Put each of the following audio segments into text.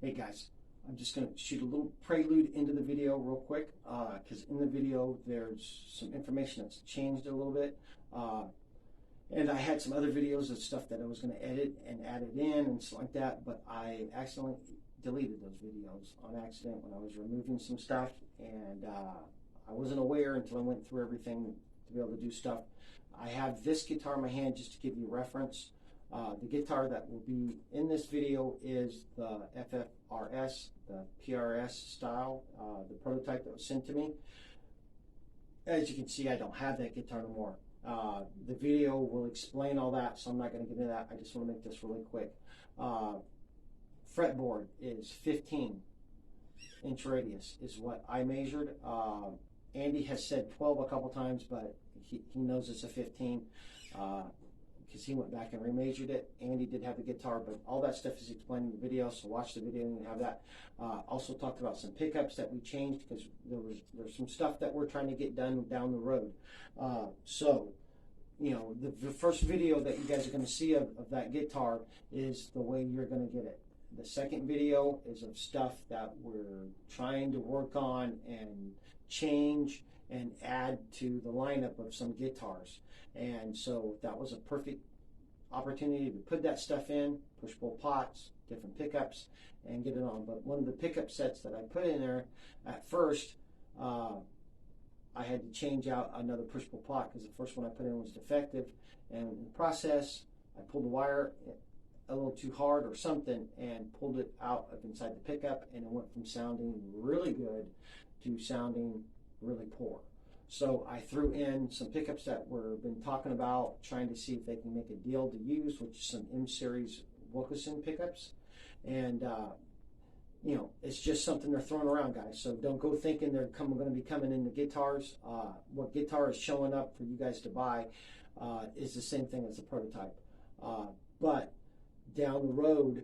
Hey guys, I'm just going to shoot a little prelude into the video real quick because in the video there's some information that's changed a little bit. And I had some other videos of stuff that I was going to edit and add it in and stuff like that, but I accidentally deleted those videos on accident when I was removing some stuff, and I wasn't aware until I went through everything to be able to do stuff. I have this guitar in my hand just to give you reference. The guitar that will be in this video is the FFRS, the PRS style, the prototype that was sent to me. As you can see, I don't have that guitar no more. The video will explain all that, so I'm not going to get into that. I just want to make this really quick. Fretboard is 15-inch radius is what I measured. Andy has said 12 a couple times, but he knows it's a 15 because he went back and remeasured it. Andy did have the guitar, but all that stuff is explained in the video, so watch the video and you have that. Also talked about some pickups that we changed because there's some stuff that we're trying to get done down the road. So, you know, the first video that you guys are going to see of that guitar is the way you're going to get it. The second video is of stuff that we're trying to work on and change and add to the lineup of some guitars. And so that was a perfect opportunity to put that stuff in, push-pull pots, different pickups, and get it on. But one of the pickup sets that I put in there at first, I had to change out another push-pull pot because the first one I put in was defective. And in the process, I pulled the wire a little too hard or something and pulled it out of inside the pickup, and it went from sounding really good to sounding really poor. So I threw in some pickups that we've been talking about, trying to see if they can make a deal to use, which is some M-Series Wilkinson pickups. And, you know, it's just something they're throwing around, guys. So don't go thinking they're going to be coming into guitars. What guitar is showing up for you guys to buy is the same thing as the prototype. But down the road,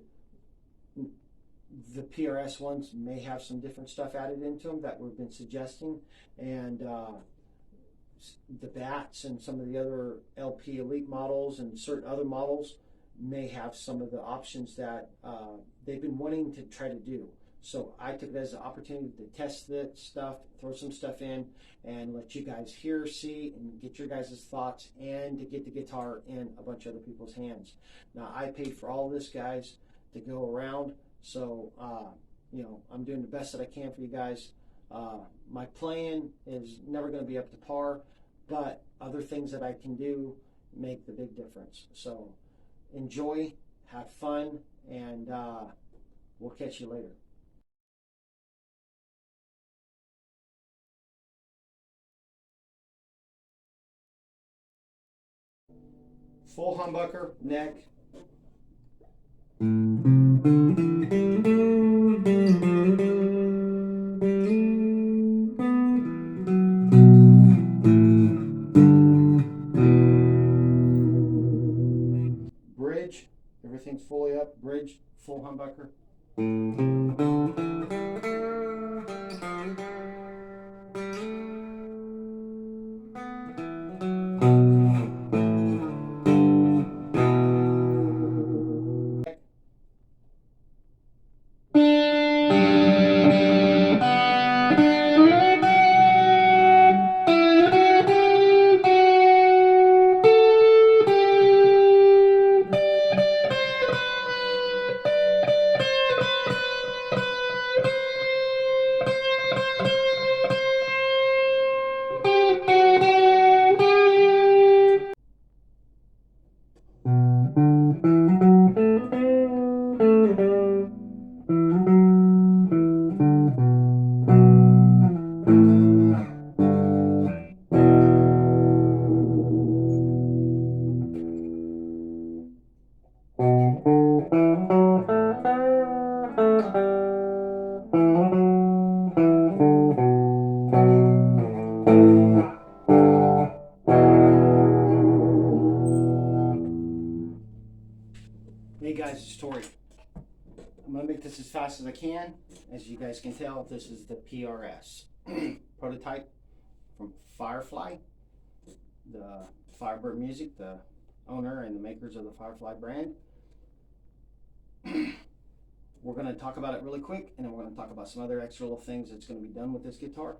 the PRS ones may have some different stuff added into them that we've been suggesting, and the bats and some of the other LP Elite models and certain other models may have some of the options that they've been wanting to try to do. So I took it as an opportunity to test that stuff, throw some stuff in, and let you guys hear, see, and get your guys' thoughts, and to get the guitar in a bunch of other people's hands. Now, I paid for all this, guys, to go around, so, you know, I'm doing the best that I can for you guys. My playing is never going to be up to par, but other things that I can do make the big difference. So enjoy, have fun, and we'll catch you later. Full humbucker, neck. Bridge, everything's fully up. Bridge, full humbucker. Hey guys, it's Tori. I'm going to make this as fast as I can. As you guys can tell, this is the PRS prototype from Firefly, the Firebird Music, the owner and the makers of the Firefly brand. we're going to talk about it really quick, and then we're going to talk about some other extra little things that's going to be done with this guitar.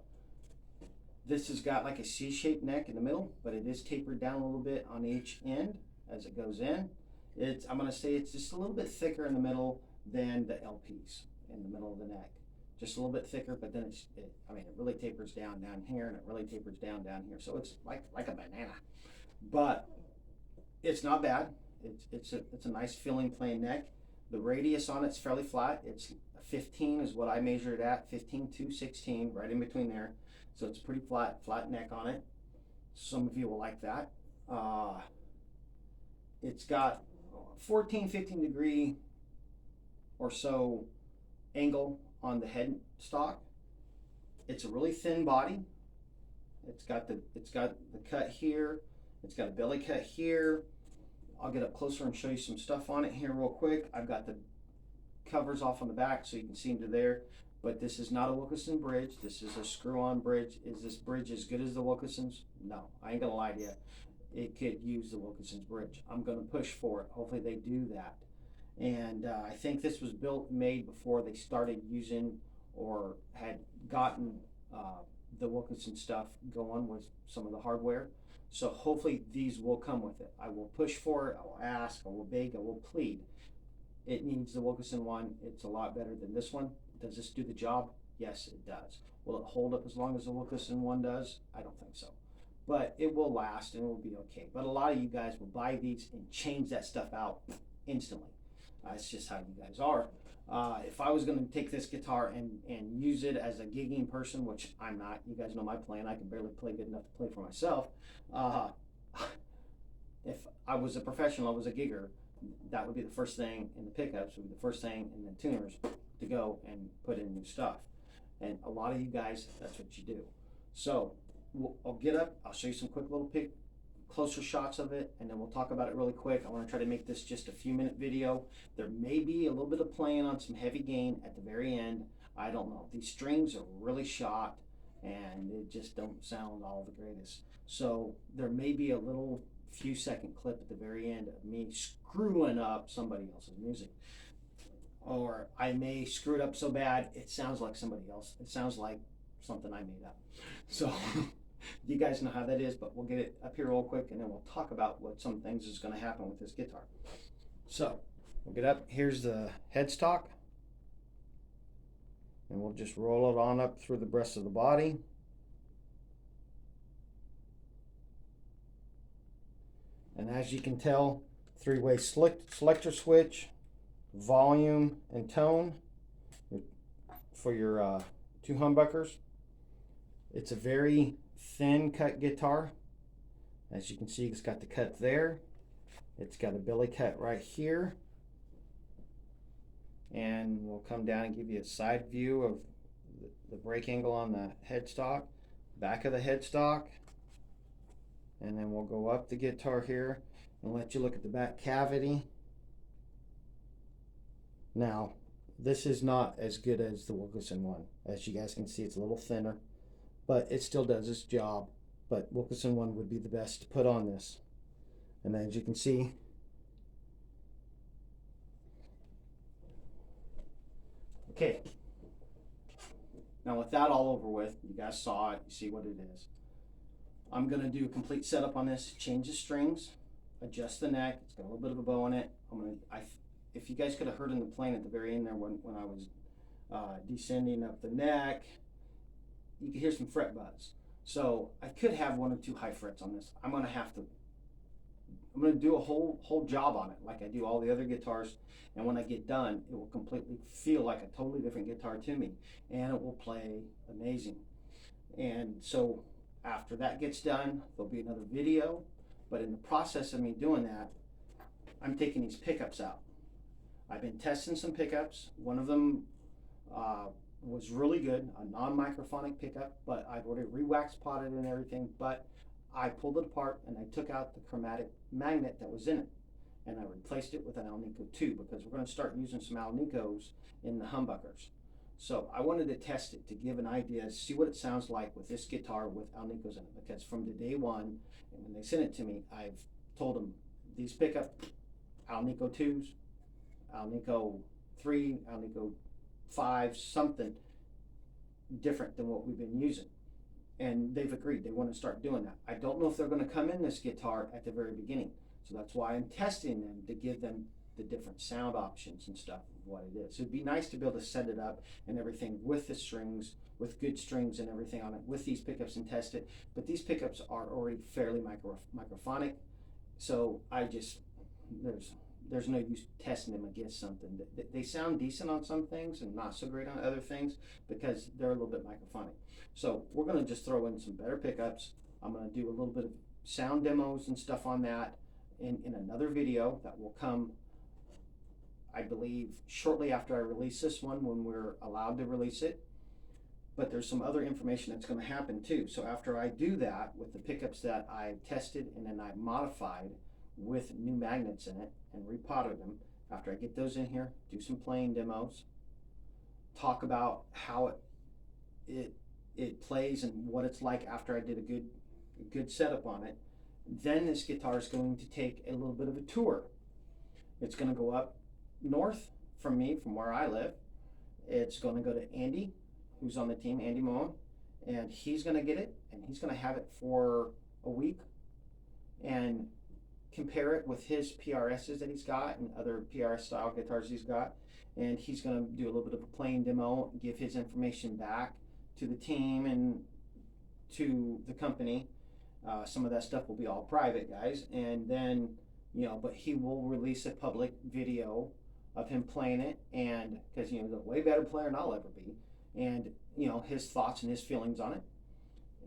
This has got like a C-shaped neck in the middle, but it is tapered down a little bit on each end as it goes in. I'm going to say it's just a little bit thicker in the middle than the LPs in the middle of the neck. Just a little bit thicker, but then it really tapers down here, and it really tapers down here. So it's like a banana, but it's not bad. It's a nice feeling plain neck. The radius on it's fairly flat. It's 15 is what I measured it at, 15 to 16, right in between there. So it's pretty flat neck on it. Some of you will like that. It's got 14, 15 degree or so angle on the head stock. It's a really thin body. It's got the cut here. It's got a belly cut here. I'll get up closer and show you some stuff on it here real quick. I've got the covers off on the back so you can see them there. But this is not a Wilkinson bridge. This is a screw-on bridge. Is this bridge as good as the Wilkinson's? No, I ain't gonna lie to you. It could use the Wilkinson's bridge. I'm gonna push for it. Hopefully they do that. And I think this was made before they started using or had gotten the Wilkinson stuff going with some of the hardware. So hopefully these will come with it. I will push for it. I will ask. I will beg. I will plead. It needs the Wilkinson one. It's a lot better than this one. Does this do the job? Yes, it does. Will it hold up as long as the Wilkinson one does? I don't think so. But it will last and it will be okay. But a lot of you guys will buy these and change that stuff out instantly. It's just how you guys are. If I was going to take this guitar and use it as a gigging person, which I'm not, you guys know my plan, I can barely play good enough to play for myself. If I was a professional, I was a gigger, that would be the first thing in the pickups, would be the first thing in the tuners to go and put in new stuff. And a lot of you guys, that's what you do. So I'll get up, I'll show you some quick little closer shots of it, and then we'll talk about it really quick. I want to try to make this just a few minute video. There may be a little bit of playing on some heavy gain at the very end. I don't know. These strings are really shot and they just don't sound all the greatest. So there may be a little few second clip at the very end of me screwing up somebody else's music. Or I may screw it up so bad it sounds like somebody else. It sounds like something I made up. So you guys know how that is, but we'll get it up here real quick and then we'll talk about what some things is going to happen with this guitar. So we'll get up. Here's the headstock, and we'll just roll it on up through the rest of the body. And as you can tell, three-way selector switch, volume and tone for your two humbuckers. It's a very thin cut guitar. As you can see, it's got the cut there. It's got a belly cut right here. And we'll come down and give you a side view of the brake angle on the headstock, back of the headstock. And then we'll go up the guitar here and let you look at the back cavity. Now, this is not as good as the Wilkinson one. As you guys can see, it's a little thinner, but it still does its job. But Wilkinson one would be the best to put on this. And as you can see, okay. Now with that all over with, you guys saw it, you see what it is. I'm gonna do a complete setup on this, change the strings, adjust the neck. It's got a little bit of a bow in it. If you guys could have heard in the playing at the very end there when I was descending up the neck, you could hear some fret buzz. So I could have one or two high frets on this. I'm gonna do a whole job on it like I do all the other guitars, and when I get done, it will completely feel like a totally different guitar to me, and it will play amazing. And so after that gets done, there'll be another video, but in the process of me doing that, I'm taking these pickups out. I've been testing some pickups. One of them was really good, a non-microphonic pickup, but I've already re-wax potted and everything, but I pulled it apart and I took out the chromatic magnet that was in it, and I replaced it with an Alnico 2 because we're going to start using some Alnicos in the humbuckers. So I wanted to test it to give an idea, see what it sounds like with this guitar with Alnicos in it, because from the day one, and when they sent it to me, I've told them these pickup Alnico 2s, Alnico 3, I only go 5, something different than what we've been using. And they've agreed they want to start doing that. I don't know if they're going to come in this guitar at the very beginning. So that's why I'm testing them, to give them the different sound options and stuff of what it is. So it'd be nice to be able to set it up and everything with the strings, with good strings and everything on it, with these pickups, and test it. But these pickups are already fairly microphonic. So there's no use testing them against something. They sound decent on some things and not so great on other things because they're a little bit microphonic. So we're going to just throw in some better pickups. I'm going to do a little bit of sound demos and stuff on that in another video that will come, I believe, shortly after I release this one, when we're allowed to release it. But there's some other information that's going to happen too. So after I do that with the pickups that I tested and then I modified with new magnets in it and repotted them, after I get those in here, do some playing demos, talk about how it plays and what it's like after I did a good setup on it, then this guitar is going to take a little bit of a tour. It's going to go up north from me, from where I live. It's going to go to Andy, who's on the team, Andy Moen, and he's going to get it, and he's going to have it for a week and compare it with his PRSs that he's got and other PRS style guitars he's got. And he's going to do a little bit of a playing demo, give his information back to the team and to the company. Some of that stuff will be all private, guys. And then, but he will release a public video of him playing it, and because he's a way better player than I'll ever be, and his thoughts and his feelings on it.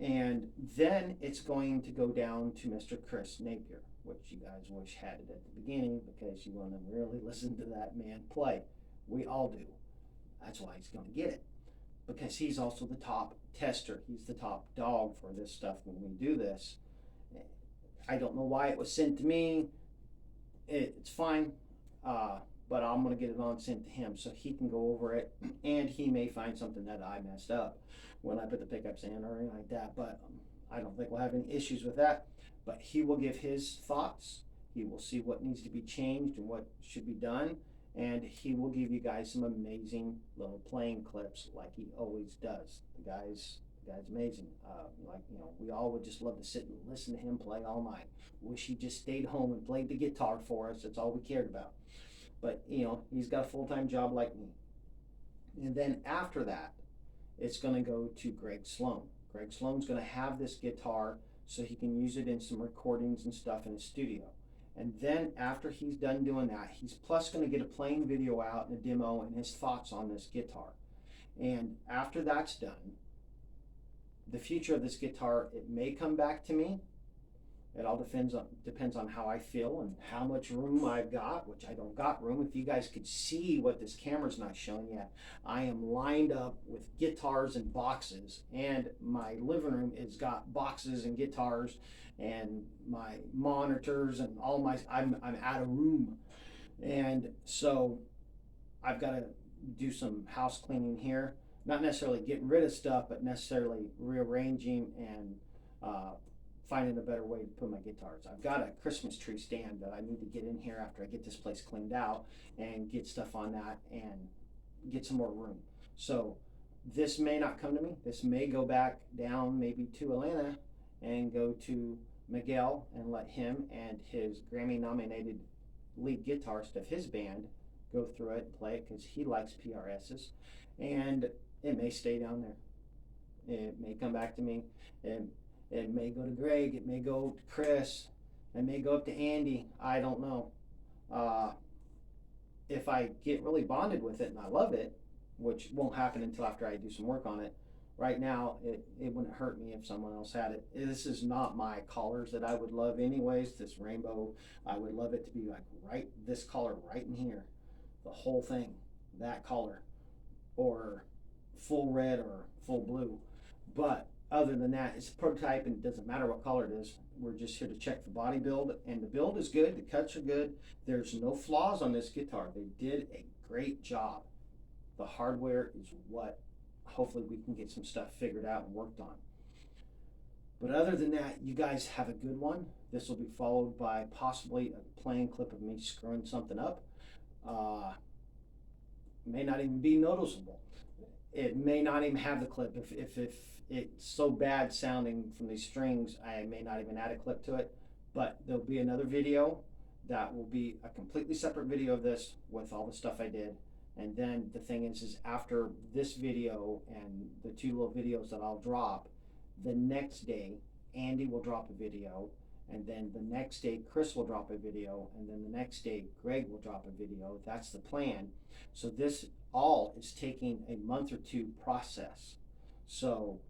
And then it's going to go down to Mr. Chris Napier, which you guys wish had it at the beginning because you want to really listen to that man play. We all do. That's why he's going to get it, because he's also the top tester. He's the top dog for this stuff when we do this. I don't know why it was sent to me. It's fine, but I'm going to get it on sent to him so he can go over it, and he may find something that I messed up when I put the pickups in or anything like that, but I don't think we'll have any issues with that. But he will give his thoughts. He will see what needs to be changed and what should be done, and he will give you guys some amazing little playing clips like he always does. The guy's amazing. We all would just love to sit and listen to him play all night. Wish he just stayed home and played the guitar for us. That's all we cared about. But he's got a full-time job like me. And then after that, it's going to go to Greg Sloan. Greg Sloan's going to have this guitar so he can use it in some recordings and stuff in his studio. And then after he's done doing that, he's plus going to get a playing video out and a demo and his thoughts on this guitar. And after that's done, the future of this guitar, it may come back to me. It all depends on how I feel and how much room I've got, which I don't got room. If you guys could see what this camera's not showing yet, I am lined up with guitars and boxes, and my living room has got boxes and guitars and my monitors and I'm out of room. And so I've got to do some house cleaning here, not necessarily getting rid of stuff, but necessarily rearranging and finding a better way to put my guitars. I've got a Christmas tree stand that I need to get in here after I get this place cleaned out and get stuff on that and get some more room. So this may not come to me. This may go back down maybe to Atlanta and go to Miguel and let him and his Grammy nominated lead guitarist of his band go through it and play it because he likes PRSs. And it may stay down there. It may come back to me. It may go to Greg, it may go to Chris, it may go up to Andy, I don't know. If I get really bonded with it and I love it, which won't happen until after I do some work on it, right now it wouldn't hurt me if someone else had it. This is not my collars that I would love anyways, this rainbow. I would love it to be like this collar right in here, the whole thing, that color, or full red or full blue. But other than that, it's a prototype and it doesn't matter what color it is. We're just here to check the body build, and the build is good, the cuts are good. There's no flaws on this guitar. They did a great job. The hardware is what hopefully we can get some stuff figured out and worked on. But other than that, you guys have a good one. This will be followed by possibly a playing clip of me screwing something up. may not even be noticeable. It may not even have the clip. If it's so bad sounding from these strings, I may not even add a clip to it. But there'll be another video that will be a completely separate video of this with all the stuff I did. And then the thing is after this video and the 2 little videos that I'll drop, the next day Andy will drop a video, and then the next day Chris will drop a video, and then the next day Greg will drop a video. That's the plan. So this all is taking a month or 2 process. So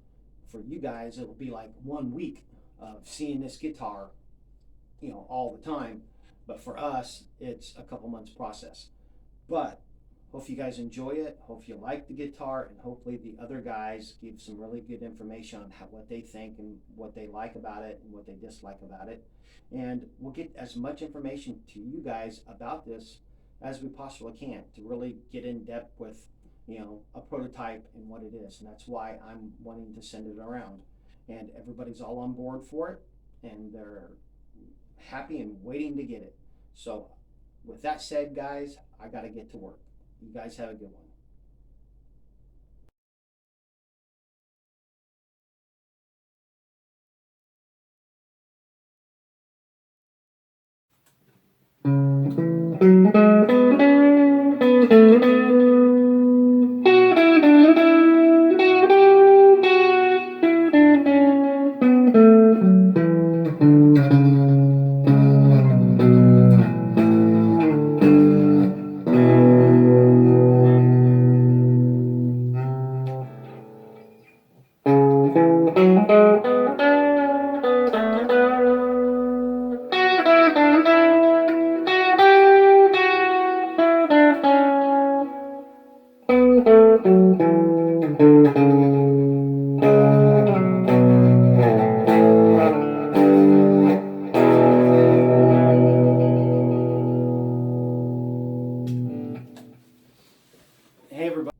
for you guys, it will be like 1 week of seeing this guitar, you know, all the time. But for us, it's a couple months process. But hope you guys enjoy it. Hope you like the guitar, and hopefully the other guys give some really good information on what they think and what they like about it and what they dislike about it. And we'll get as much information to you guys about this as we possibly can to really get in depth with, you know, a prototype and what it is. And that's why I'm wanting to send it around. And everybody's all on board for it, and they're happy and waiting to get it. So with that said, guys, I got to get to work. You guys have a good one. Hey everybody.